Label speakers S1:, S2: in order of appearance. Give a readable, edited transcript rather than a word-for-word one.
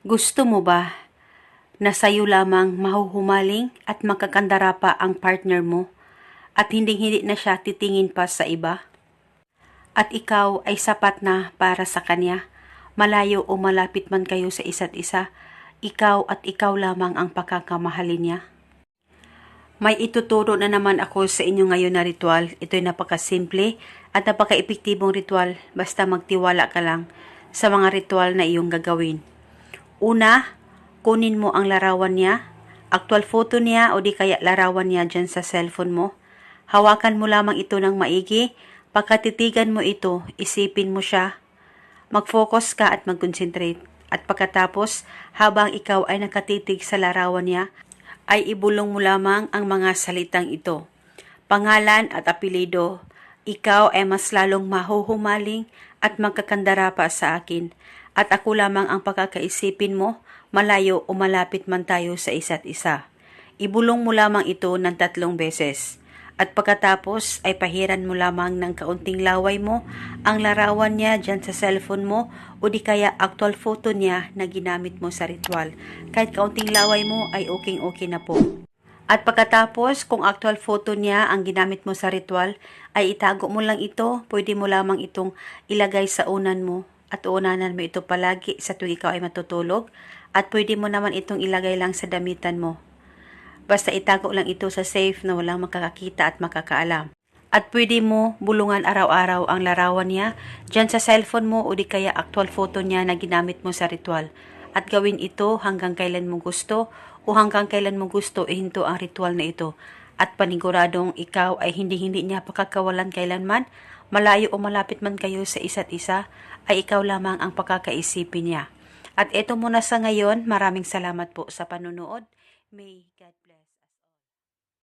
S1: Gusto mo ba na sa'yo lamang mahuhumaling at makakandara pa ang partner mo at hinding-hindi na siya titingin pa sa iba? At ikaw ay sapat na para sa kanya, malayo o malapit man kayo sa isa't isa, ikaw at ikaw lamang ang pagkakamahalin niya? May ituturo na naman ako sa inyo ngayon na ritual. Ito'y napakasimple at napaka-epektibong ritual basta magtiwala ka lang sa mga ritual na iyong gagawin. Una, kunin mo ang larawan niya, actual photo niya o di kaya larawan niya dyan sa cellphone mo. Hawakan mo lamang ito ng maigi, pagkatitigan mo ito, isipin mo siya, mag-focus ka at mag-concentrate. At pagkatapos, habang ikaw ay nakatitig sa larawan niya, ay ibulong mo lamang ang mga salitang ito. Pangalan at apelido, ikaw ay mas lalong mahuhumaling at magkakandara pa sa akin. At ako lamang ang pagkakaisipin mo, malayo o malapit man tayo sa isa't isa. Ibulong mo lamang ito ng 3 beses. At pagkatapos ay pahiran mo lamang ng kaunting laway mo ang larawan niya dyan sa cellphone mo o di kaya actual photo niya na ginamit mo sa ritual. Kahit kaunting laway mo ay okay na po. At pagkatapos, kung actual photo niya ang ginamit mo sa ritual, ay itago mo lang ito. Pwede mo lamang itong ilagay sa unan mo at unanan mo ito palagi sa tuwing ikaw ay matutulog. At pwede mo naman itong ilagay lang sa damitan mo. Basta itago lang ito sa safe na walang makakakita at makakaalam. At pwede mo bulungan araw-araw ang larawan niya dyan sa cellphone mo o di kaya actual photo niya na ginamit mo sa ritual. At gawin ito hanggang kailan mo gusto o hanggang kailan mo gusto ihinto ang ritual na ito. At paniguradong ikaw ay hindi niya pakakawalan kailanman, malayo o malapit man kayo sa isa't isa, ay ikaw lamang ang pakakaisipin niya. At ito muna sa ngayon, maraming salamat po sa panunood. May God bless.